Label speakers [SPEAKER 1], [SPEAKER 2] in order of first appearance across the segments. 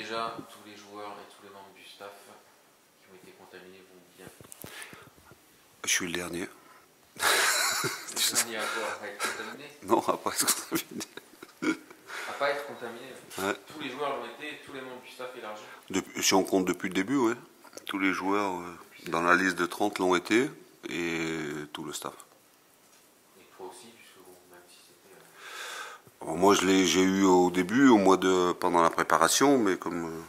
[SPEAKER 1] déjà tous les joueurs et tous les membres du staff qui ont été contaminés vont bien?
[SPEAKER 2] Je suis le dernier.
[SPEAKER 1] Le dernier à quoi? À être contaminé?
[SPEAKER 2] Non, à pas être contaminé.
[SPEAKER 1] À pas être contaminé?
[SPEAKER 2] Ouais.
[SPEAKER 1] Tous les joueurs l'ont été, tous les membres du staff élargi?
[SPEAKER 2] Si on compte depuis le début, oui. Tous les joueurs dans la liste de 30 l'ont été, et tout le staff.
[SPEAKER 1] Et toi aussi, puisque bon, même si c'était...
[SPEAKER 2] Alors moi, j'ai eu au début, pendant la préparation, mais comme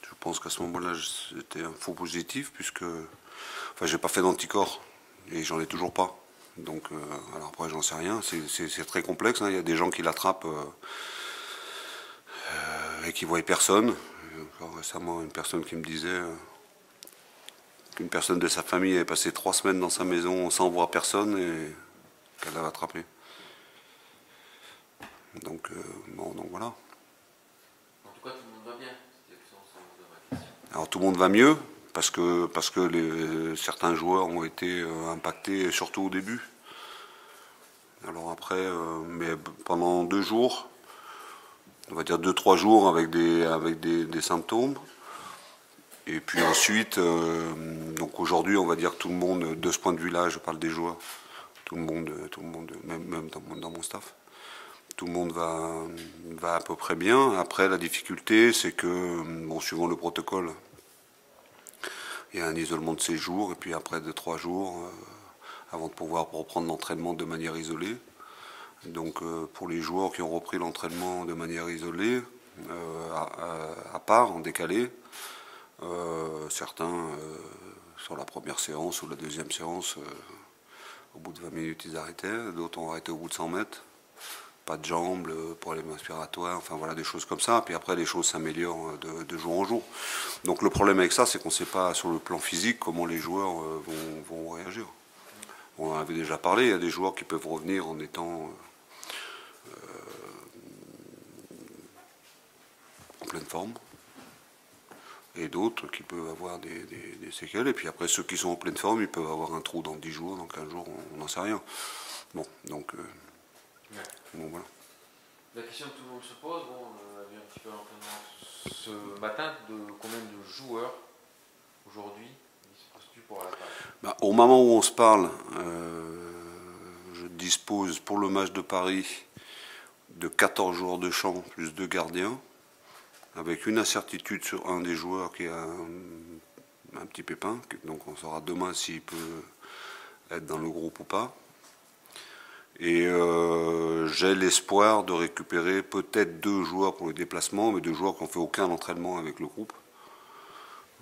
[SPEAKER 2] je pense qu'à ce moment-là, c'était un faux positif, puisque enfin, j'ai pas fait d'anticorps, et j'en ai toujours pas. Donc, alors après, j'en sais rien. C'est très complexe, hein. Il y a des gens qui l'attrapent et qui voient personne. Récemment, une personne qui me disait qu'une personne de sa famille avait passé 3 semaines dans sa maison sans voir personne et qu'elle l'avait attrapé. Donc, bon, donc voilà.
[SPEAKER 1] En tout cas, tout le monde va bien. C'était le sens de ma question.
[SPEAKER 2] Alors tout le monde va mieux parce que certains joueurs ont été impactés, surtout au début. Alors après, mais pendant 2 jours, on va dire 2-3 jours avec des symptômes. Et puis ensuite, donc aujourd'hui, on va dire que tout le monde, de ce point de vue-là, je parle des joueurs, tout le monde, même dans mon staff, tout le monde va à peu près bien. Après, la difficulté, c'est que, bon, suivant le protocole, il y a un isolement de séjour, et puis après 2-3 jours, avant de pouvoir reprendre l'entraînement de manière isolée. Donc pour les joueurs qui ont repris l'entraînement de manière isolée, à part, en décalé, certains, sur la première séance ou la deuxième séance, au bout de 20 minutes, ils arrêtaient. D'autres ont arrêté au bout de 100 mètres. Pas de jambes, problème respiratoire, enfin voilà, des choses comme ça. Puis après, les choses s'améliorent de jour en jour. Donc le problème avec ça, c'est qu'on ne sait pas sur le plan physique comment les joueurs vont réagir. On en avait déjà parlé, il y a des joueurs qui peuvent revenir en étant en pleine forme, et d'autres qui peuvent avoir des séquelles. Et puis après, ceux qui sont en pleine forme, ils peuvent avoir un trou dans 10 jours, dans 15 jours, on n'en sait rien. Bon, donc, bon, voilà.
[SPEAKER 1] La question que tout le monde se pose, bon, on a vu un petit peu l'entraînement ce matin, de combien de joueurs aujourd'hui disposes-tu pour la table?
[SPEAKER 2] Au moment où on se parle, je dispose pour le match de Paris de 14 joueurs de champ plus 2 gardiens, avec une incertitude sur un des joueurs qui a un petit pépin, donc on saura demain s'il peut être dans le groupe ou pas. Et j'ai l'espoir de récupérer peut-être 2 joueurs pour le déplacement, mais 2 joueurs qui n'ont fait aucun entraînement avec le groupe.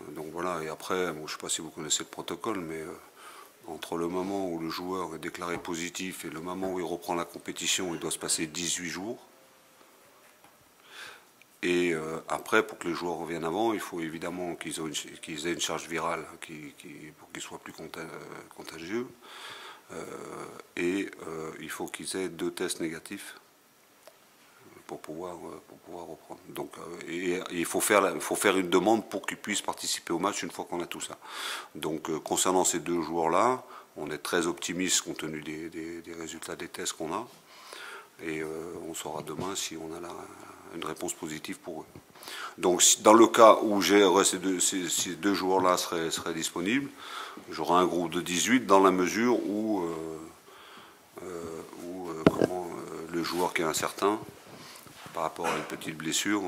[SPEAKER 2] Donc voilà, et après, bon, je ne sais pas si vous connaissez le protocole, mais entre le moment où le joueur est déclaré positif et le moment où il reprend la compétition, il doit se passer 18 jours. Et après, pour que les joueurs reviennent avant, il faut évidemment qu'ils aient une charge virale pour qu'ils soient plus contagieux. Et il faut qu'ils aient 2 tests négatifs pour pouvoir reprendre. Donc, et il faut faire une demande pour qu'ils puissent participer au match une fois qu'on a tout ça. Donc concernant ces 2 joueurs-là, on est très optimiste compte tenu des résultats des tests qu'on a. Et on saura demain si on a une réponse positive pour eux. Donc dans le cas où ces 2 joueurs-là seraient disponibles, j'aurai un groupe de 18 dans la mesure où le joueur qui est incertain par rapport à une petite blessure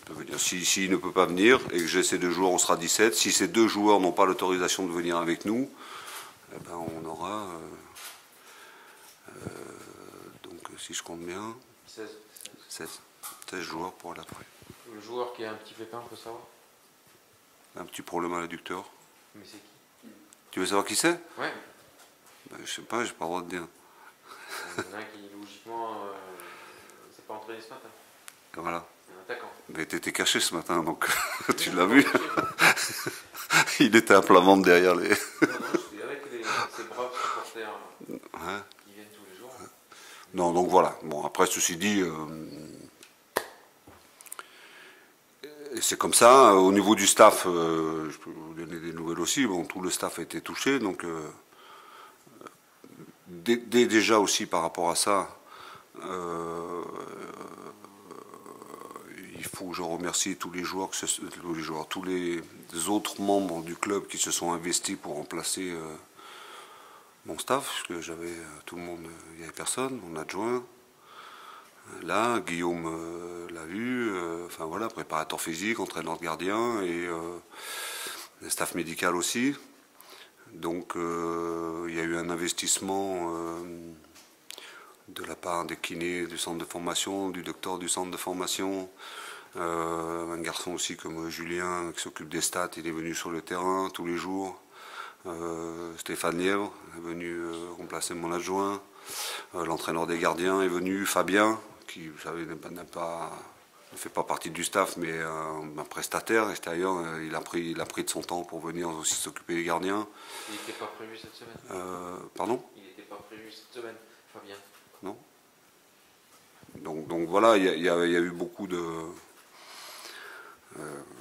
[SPEAKER 2] peut venir. S'il ne peut pas venir et que j'ai ces 2 joueurs, on sera 17. Si ces 2 joueurs n'ont pas l'autorisation de venir avec nous, eh ben on aura donc si je compte bien 16 joueurs pour l'après.
[SPEAKER 1] Le joueur qui a un petit pépin, on peut savoir?
[SPEAKER 2] Un petit problème à l'adducteur.
[SPEAKER 1] Mais c'est qui?
[SPEAKER 2] Tu veux savoir qui c'est?
[SPEAKER 1] Ouais.
[SPEAKER 2] Ben, je sais pas, j'ai pas le droit de dire.
[SPEAKER 1] Il y en a un qui, logiquement, ne s'est pas entraîné ce matin.
[SPEAKER 2] Voilà.
[SPEAKER 1] C'est un attaquant.
[SPEAKER 2] Mais t'étais caché ce matin, donc tu l'as vu. Il était à plat ventre derrière les...
[SPEAKER 1] Non, je suis avec ces braves supporters qui viennent tous les jours.
[SPEAKER 2] Non, donc voilà. Bon, après, ceci dit, c'est comme ça. Au niveau du staff, je peux vous donner des nouvelles aussi. Bon, tout le staff a été touché, donc déjà aussi par rapport à ça, faut que je remercie tous les joueurs, tous les autres membres du club qui se sont investis pour remplacer mon staff, parce que j'avais tout le monde, il n'y avait personne, mon adjoint. Là, Guillaume l'a vu, enfin voilà, préparateur physique, entraîneur de gardien et le staff médical aussi. Donc il y a eu un investissement de la part des kinés du centre de formation, du docteur du centre de formation, un garçon aussi comme Julien qui s'occupe des stats, il est venu sur le terrain tous les jours. Stéphane Lièvre est venu remplacer mon adjoint. L'entraîneur des gardiens est venu, Fabien, qui vous savez ne fait pas partie du staff mais un prestataire extérieur. Il a pris de son temps pour venir aussi s'occuper des gardiens.
[SPEAKER 1] Il n'était pas prévu cette semaine.
[SPEAKER 2] Pardon ?
[SPEAKER 1] Il n'était pas prévu cette semaine, Fabien.
[SPEAKER 2] Non. Donc voilà, il y a eu beaucoup de...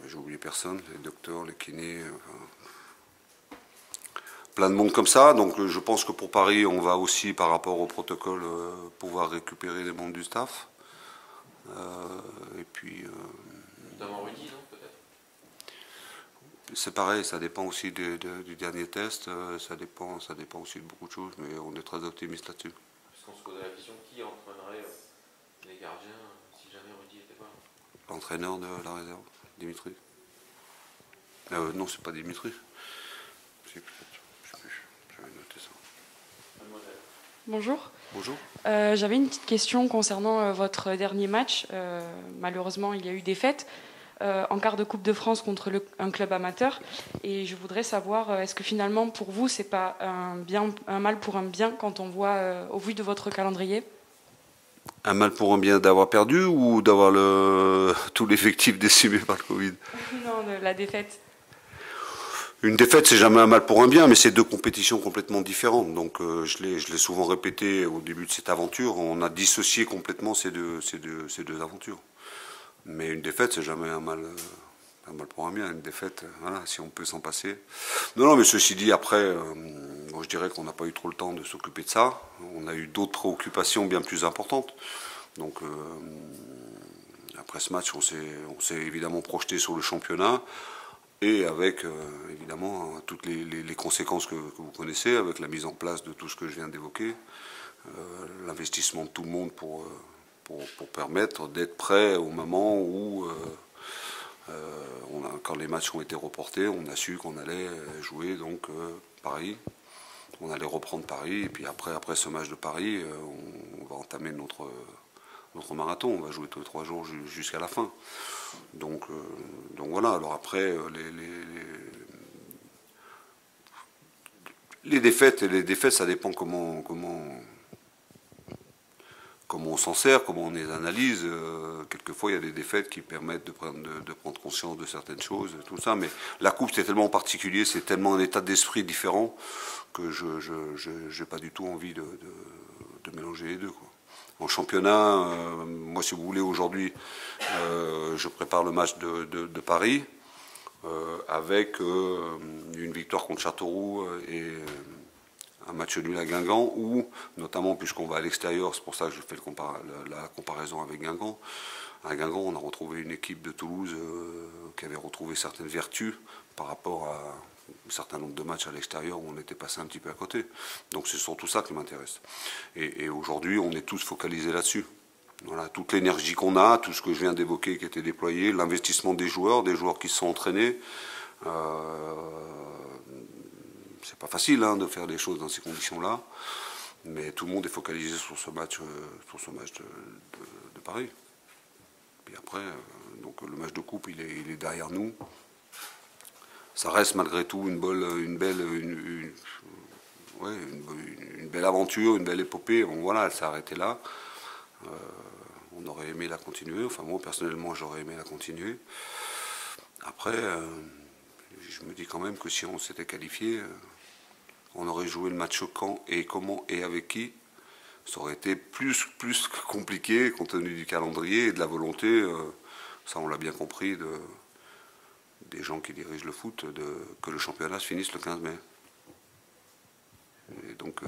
[SPEAKER 2] j'ai oublié personne, les docteurs, les kinés, plein de monde comme ça. Donc je pense que pour Paris, on va aussi, par rapport au protocole, pouvoir récupérer les membres du staff. Et puis...
[SPEAKER 1] Notamment Rudy, non, peut-être?
[SPEAKER 2] C'est pareil, ça dépend aussi du dernier test, ça dépend aussi de beaucoup de choses, mais on est très optimiste là-dessus.
[SPEAKER 1] Parce qu'on se posait la question, qui entraînerait les gardiens si jamais Rudy n'était pas là?
[SPEAKER 2] L'entraîneur de la réserve, Dimitri. Non, c'est pas Dimitri. Je sais plus, j'avais noté ça.
[SPEAKER 3] Bonjour.
[SPEAKER 2] Bonjour.
[SPEAKER 3] J'avais une petite question concernant votre dernier match. Malheureusement, il y a eu défaite en quart de Coupe de France contre un club amateur. Et je voudrais savoir, est-ce que finalement, pour vous, c'est pas un mal pour un bien quand on voit, au vu de votre calendrier?
[SPEAKER 2] Un mal pour un bien d'avoir perdu ou d'avoir tout l'effectif décimé par le Covid?
[SPEAKER 3] Non, la défaite.
[SPEAKER 2] Une défaite, c'est jamais un mal pour un bien, mais c'est deux compétitions complètement différentes. Donc je l'ai souvent répété au début de cette aventure, on a dissocié complètement ces deux aventures. Mais une défaite, c'est jamais un mal pour un bien. Une défaite, voilà, si on peut s'en passer. Non, mais ceci dit, après, moi, je dirais qu'on n'a pas eu trop le temps de s'occuper de ça. On a eu d'autres préoccupations bien plus importantes. Donc après ce match, on s'est évidemment projeté sur le championnat. Et avec évidemment toutes les conséquences que vous connaissez, avec la mise en place de tout ce que je viens d'évoquer, l'investissement de tout le monde pour permettre d'être prêt au moment où, quand les matchs ont été reportés, on a su qu'on allait jouer donc Paris, on allait reprendre Paris, et puis après ce match de Paris, on va entamer notre marathon, on va jouer tous les 3 jours jusqu'à la fin. Donc voilà, alors après, les défaites, ça dépend comment on s'en sert, comment on les analyse. Quelquefois, il y a des défaites qui permettent de prendre conscience de certaines choses, tout ça. Mais la coupe, c'est tellement particulier, c'est tellement un état d'esprit différent que je n'ai pas du tout envie de mélanger les deux, quoi. En championnat, moi, si vous voulez, aujourd'hui, je prépare le match de Paris avec une victoire contre Châteauroux et un match nul à Guingamp, où, notamment puisqu'on va à l'extérieur, c'est pour ça que je fais la comparaison avec Guingamp. À Guingamp, on a retrouvé une équipe de Toulouse qui avait retrouvé certaines vertus par rapport à un certain nombre de matchs à l'extérieur où on était passé un petit peu à côté. Donc c'est surtout ça qui m'intéresse. Et aujourd'hui, on est tous focalisés là-dessus. Voilà, toute l'énergie qu'on a, tout ce que je viens d'évoquer qui était déployé, l'investissement des joueurs qui se sont entraînés. C'est pas facile de faire des choses dans ces conditions-là, mais tout le monde est focalisé sur ce match, de Paris. Puis après, donc le match de coupe, il est derrière nous. Ça reste malgré tout une belle aventure, une belle épopée. Bon voilà, elle s'est arrêtée là. On aurait aimé la continuer. Enfin moi personnellement, j'aurais aimé la continuer. Après, je me dis quand même que si on s'était qualifié, on aurait joué le match quand et comment et avec qui. Ça aurait été plus compliqué compte tenu du calendrier et de la volonté, ça on l'a bien compris, des gens qui dirigent le foot, que le championnat se finisse le 15 mai. Et donc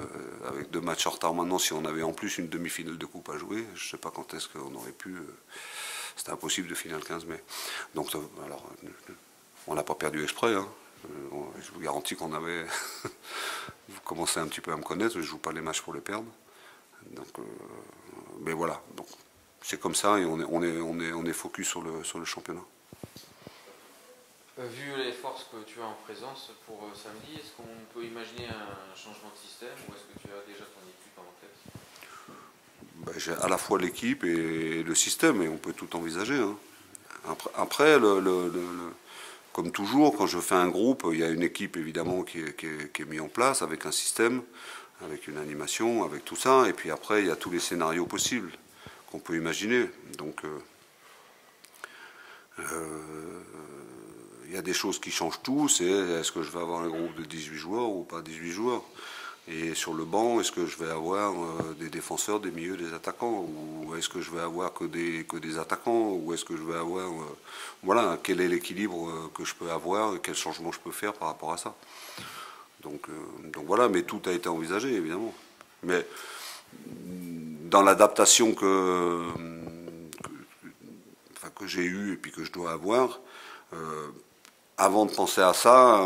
[SPEAKER 2] avec 2 matchs en retard maintenant, si on avait en plus une demi-finale de coupe à jouer, je ne sais pas quand est-ce qu'on aurait pu c'était impossible de finir le 15 mai. Donc, alors, on n'a pas perdu exprès. Hein. Je vous garantis qu'on avait... vous commencez un petit peu à me connaître, je ne joue pas les matchs pour les perdre. Donc, mais voilà, donc c'est comme ça et on est focus sur le championnat.
[SPEAKER 1] Vu les forces que tu as en présence pour samedi, est-ce qu'on peut imaginer un changement de système ou est-ce que tu as déjà ton équipe en tête?
[SPEAKER 2] J'ai à la fois l'équipe et le système et on peut tout envisager. Hein. Après comme toujours, quand je fais un groupe, il y a une équipe évidemment qui est mise en place avec un système, avec une animation, avec tout ça. Et puis après, il y a tous les scénarios possibles qu'on peut imaginer. Donc, il y a des choses qui changent tout. C'est est-ce que je vais avoir un groupe de 18 joueurs ou pas 18 joueurs? Et sur le banc, est-ce que je vais avoir des défenseurs, des milieux, des attaquants? Ou est-ce que je vais avoir que des attaquants? Ou est-ce que je vais avoir... voilà, quel est l'équilibre que je peux avoir? Quel changement je peux faire par rapport à ça? Donc voilà, mais tout a été envisagé, évidemment. Mais dans l'adaptation que j'ai eue et puis que je dois avoir, avant de penser à ça,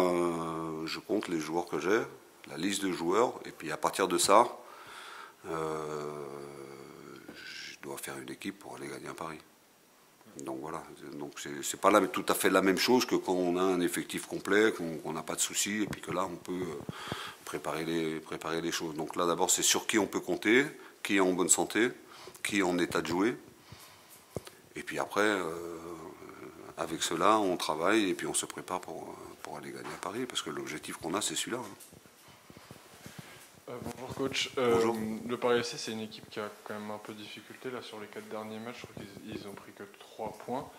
[SPEAKER 2] je compte les joueurs que j'ai, la liste de joueurs, et puis à partir de ça, je dois faire une équipe pour aller gagner à Paris. Donc voilà, donc c'est pas tout à fait la même chose que quand on a un effectif complet, qu'on n'a pas de soucis, et puis que là on peut préparer les choses. Donc là d'abord c'est sur qui on peut compter, qui est en bonne santé, qui est en état de jouer, et puis après avec cela on travaille et puis on se prépare pour aller gagner à Paris, parce que l'objectif qu'on a c'est celui-là.
[SPEAKER 4] Bonjour coach.
[SPEAKER 2] Bonjour.
[SPEAKER 4] Le Paris FC, c'est une équipe qui a quand même un peu de difficulté là sur les 4 derniers matchs. Je crois qu'ils ont pris que 3 points.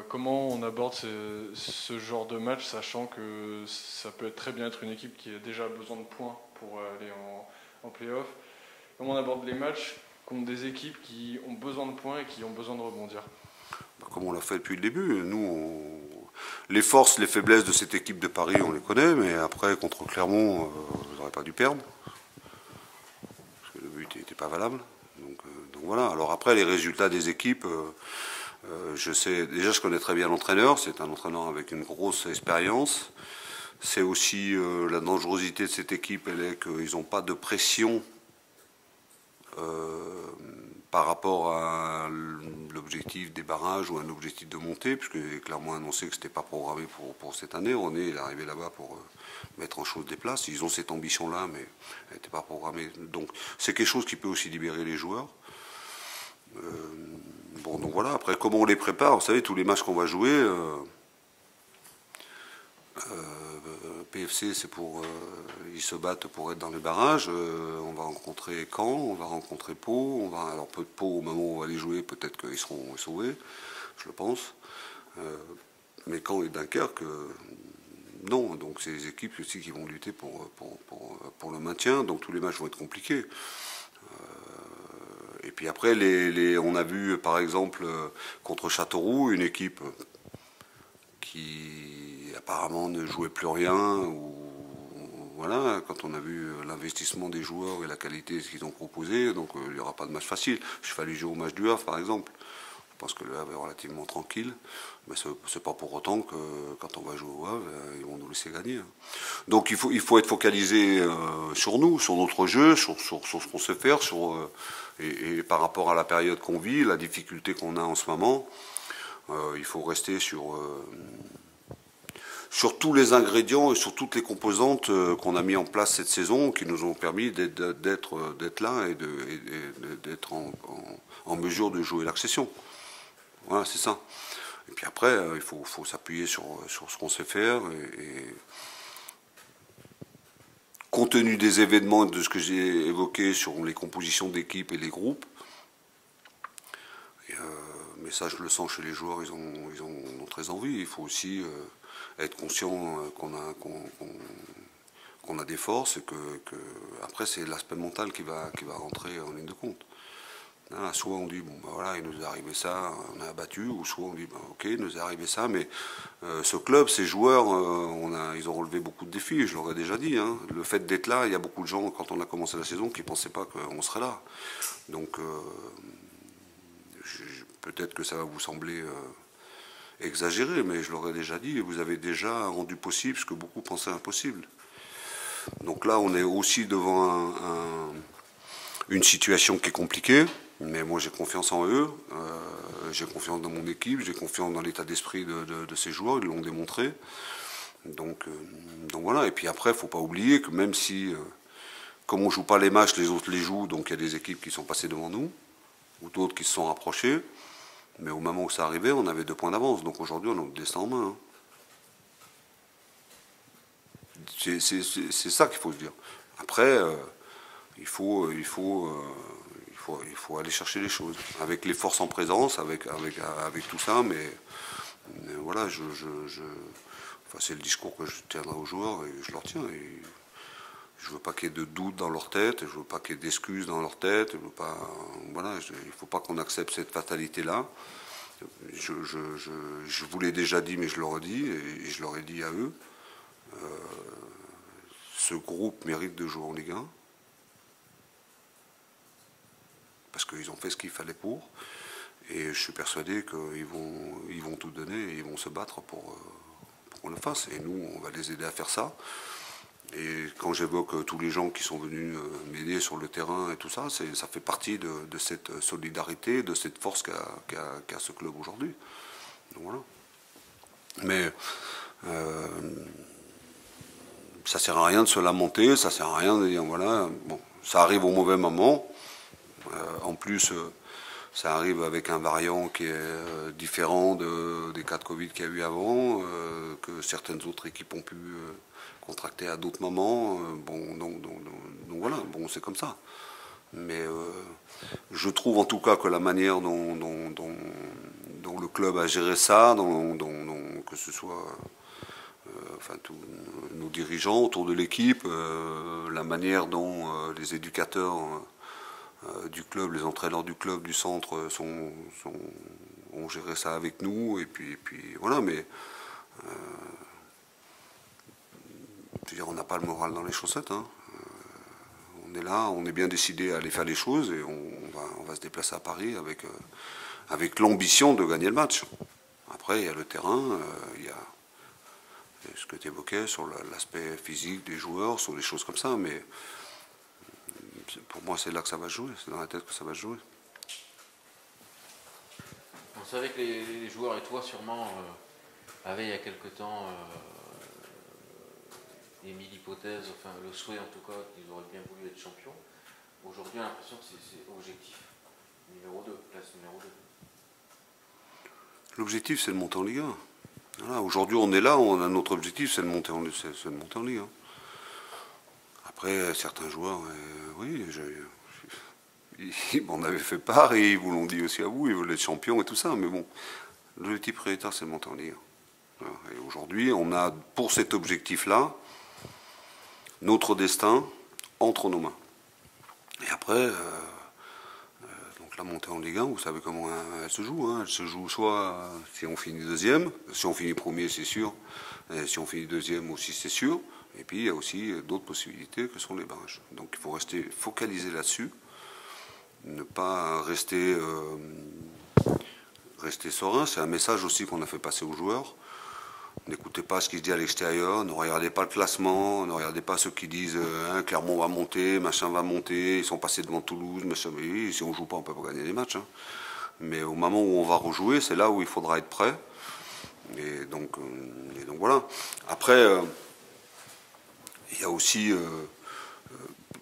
[SPEAKER 4] Comment on aborde ce genre de match, sachant que ça peut très bien être une équipe qui a déjà besoin de points pour aller en play-off? Comment on aborde les matchs contre des équipes qui ont besoin de points et qui ont besoin de rebondir?
[SPEAKER 2] Comme on l'a fait depuis le début. Nous, les forces, les faiblesses de cette équipe de Paris, on les connaît, mais après, contre Clermont, on n'aurait pas dû perdre. Parce que le but n'était pas valable. Donc voilà. Alors après, les résultats des équipes, je sais, déjà je connais très bien l'entraîneur, c'est un entraîneur avec une grosse expérience. C'est aussi la dangerosité de cette équipe, elle est qu'ils n'ont pas de pression par rapport à l'objectif des barrages ou un objectif de montée, puisque Clermont a annoncé que ce n'était pas programmé pour cette année. René est arrivé là-bas pour mettre en chose des places. Ils ont cette ambition-là, mais elle n'était pas programmée. Donc c'est quelque chose qui peut aussi libérer les joueurs. Bon, donc voilà, après comment on les prépare, vous savez, tous les matchs qu'on va jouer, PFC c'est pour, ils se battent pour être dans les barrages, on va rencontrer Caen, on va rencontrer Pau, alors peu de Pau au moment où on va les jouer, peut-être qu'ils seront sauvés, je le pense, mais Caen et Dunkerque, non, donc c'est les équipes aussi qui vont lutter pour le maintien, donc tous les matchs vont être compliqués. Et puis après, on a vu par exemple contre Châteauroux, une équipe qui apparemment ne jouait plus rien. Ou, voilà, quand on a vu l'investissement des joueurs et la qualité de ce qu'ils ont proposé, donc il n'y aura pas de match facile. Je fais allusion au match du Havre par exemple. Je pense que le Havre est relativement tranquille, mais ce n'est pas pour autant que quand on va jouer au Havre, ils vont nous laisser gagner. Donc il faut être focalisé sur nous, sur notre jeu, sur ce qu'on sait faire, et par rapport à la période qu'on vit, la difficulté qu'on a en ce moment, il faut rester sur tous les ingrédients et sur toutes les composantes qu'on a mis en place cette saison, qui nous ont permis d'être là et d'être en mesure de jouer l'accession. Voilà, c'est ça. Et puis après, il faut s'appuyer sur ce qu'on sait faire. Et compte tenu des événements, de ce que j'ai évoqué sur les compositions d'équipes et les groupes, mais ça je le sens chez les joueurs, ils ont très envie. Il faut aussi être conscient qu'on a des forces et que après c'est l'aspect mental qui va rentrer en ligne de compte. Là, soit on dit, bon ben voilà, il nous est arrivé ça, on a abattu, ou soit on dit, ben, ok, il nous est arrivé ça, mais ce club, ces joueurs, ils ont relevé beaucoup de défis, je l'aurais déjà dit. Hein. Le fait d'être là, il y a beaucoup de gens, quand on a commencé la saison, qui ne pensaient pas qu'on serait là. Donc, peut-être que ça va vous sembler exagéré, mais je l'aurais déjà dit, vous avez déjà rendu possible ce que beaucoup pensaient impossible. Donc là, on est aussi devant une situation qui est compliquée, mais moi j'ai confiance en eux, j'ai confiance dans mon équipe, j'ai confiance dans l'état d'esprit de ces joueurs, ils l'ont démontré. Donc voilà, et puis après, il ne faut pas oublier que même si, comme on ne joue pas les matchs, les autres les jouent, donc il y a des équipes qui sont passées devant nous, ou d'autres qui se sont rapprochées, mais au moment où ça arrivait, on avait 2 points d'avance, donc aujourd'hui on a notre destin en main. Hein. C'est ça qu'il faut se dire. Après, il faut aller chercher les choses, avec les forces en présence, avec tout ça, mais voilà, enfin, c'est le discours que je tiendrai aux joueurs et je leur tiens. Et je veux pas qu'il y ait de doute dans leur tête, je veux pas qu'il y ait d'excuses dans leur tête, il faut pas qu'on accepte cette fatalité-là. Je vous l'ai déjà dit, mais je le redis, et je leur ai dit à eux, ce groupe mérite de jouer en Ligue 1, parce qu'ils ont fait ce qu'il fallait pour, et je suis persuadé qu'ils vont tout donner et ils vont se battre pour qu'on le fasse. Et nous, on va les aider à faire ça. Et quand j'évoque tous les gens qui sont venus m'aider sur le terrain et tout ça, ça fait partie de cette solidarité, de cette force qu'a ce club aujourd'hui. Donc voilà. Mais ça sert à rien de se lamenter, ça sert à rien de dire voilà, bon, ça arrive au mauvais moment. En plus, ça arrive avec un variant qui est différent des cas de Covid qu'il y a eu avant, que certaines autres équipes ont pu contracter à d'autres moments. Bon, donc voilà, bon, c'est comme ça. Mais je trouve en tout cas que la manière dont le club a géré ça, que ce soit enfin, tous nos dirigeants autour de l'équipe, la manière dont les éducateurs du club, les entraîneurs du club, du centre ont géré ça avec nous, et puis voilà, mais je veux dire, on n'a pas le moral dans les chaussettes, hein. On est là, on est bien décidé à aller faire les choses, et on va se déplacer à Paris avec l'ambition de gagner le match. Après, il y a le terrain, il y a ce que tu évoquais sur l'aspect physique des joueurs, sur les choses comme ça, mais pour moi, c'est là que ça va se jouer, c'est dans la tête que ça va se jouer.
[SPEAKER 1] On savait que les joueurs et toi, sûrement, avaient il y a quelque temps émis l'hypothèse, enfin le souhait en tout cas, qu'ils auraient bien voulu être champions. Aujourd'hui, on a l'impression que c'est objectif numéro 2, place numéro 2.
[SPEAKER 2] L'objectif, c'est de monter en Ligue 1. Voilà, aujourd'hui, on est là, notre objectif, c'est de monter en Ligue 1. Après, certains joueurs, oui, ils m'en avaient fait part et ils vous l'ont dit aussi à vous, ils veulent être champions et tout ça, mais bon, l'objectif prioritaire, c'est de monter en Ligue 1. Voilà. Et aujourd'hui, on a, pour cet objectif-là, notre destin entre nos mains. Et après, donc la montée en Ligue 1, vous savez comment elle se joue. Hein. Elle se joue soit si on finit deuxième, si on finit premier, c'est sûr, et si on finit deuxième aussi, c'est sûr. Et puis il y a aussi d'autres possibilités que sont les barrages. Donc il faut rester focalisé là-dessus, ne pas rester serein. C'est un message aussi qu'on a fait passer aux joueurs. N'écoutez pas ce qui se dit à l'extérieur, ne regardez pas le classement, ne regardez pas ceux qui disent Clermont va monter, machin va monter, ils sont passés devant Toulouse, machin. Oui, si on ne joue pas, on ne peut pas gagner les matchs. Hein. Mais au moment où on va rejouer, c'est là où il faudra être prêt. Et donc voilà. Après, il y a aussi,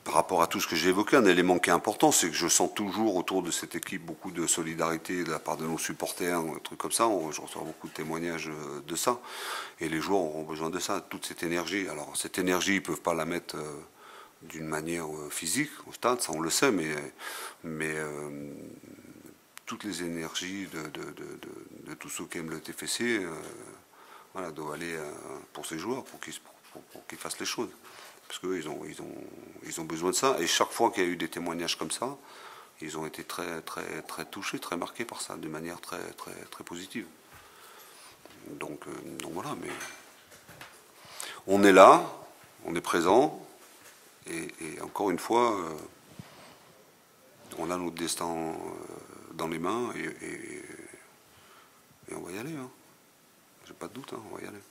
[SPEAKER 2] par rapport à tout ce que j'ai évoqué, un élément qui est important, c'est que je sens toujours autour de cette équipe beaucoup de solidarité de la part de nos supporters, un truc comme ça. Je reçois beaucoup de témoignages de ça. Et les joueurs auront besoin de ça, toute cette énergie. Alors cette énergie, ils ne peuvent pas la mettre d'une manière physique au stade, ça on le sait, mais toutes les énergies de tous ceux qui aiment le TFC voilà, doivent aller pour ces joueurs, pour qu'ils fassent les choses. Parce qu'eux, ils ont besoin de ça. Et chaque fois qu'il y a eu des témoignages comme ça, ils ont été très, très, très touchés, très marqués par ça, de manière très, très, très positive. Donc voilà, mais on est là, on est présent, et encore une fois, on a notre destin dans les mains, et y aller. Hein. J'ai pas de doute, hein, on va y aller.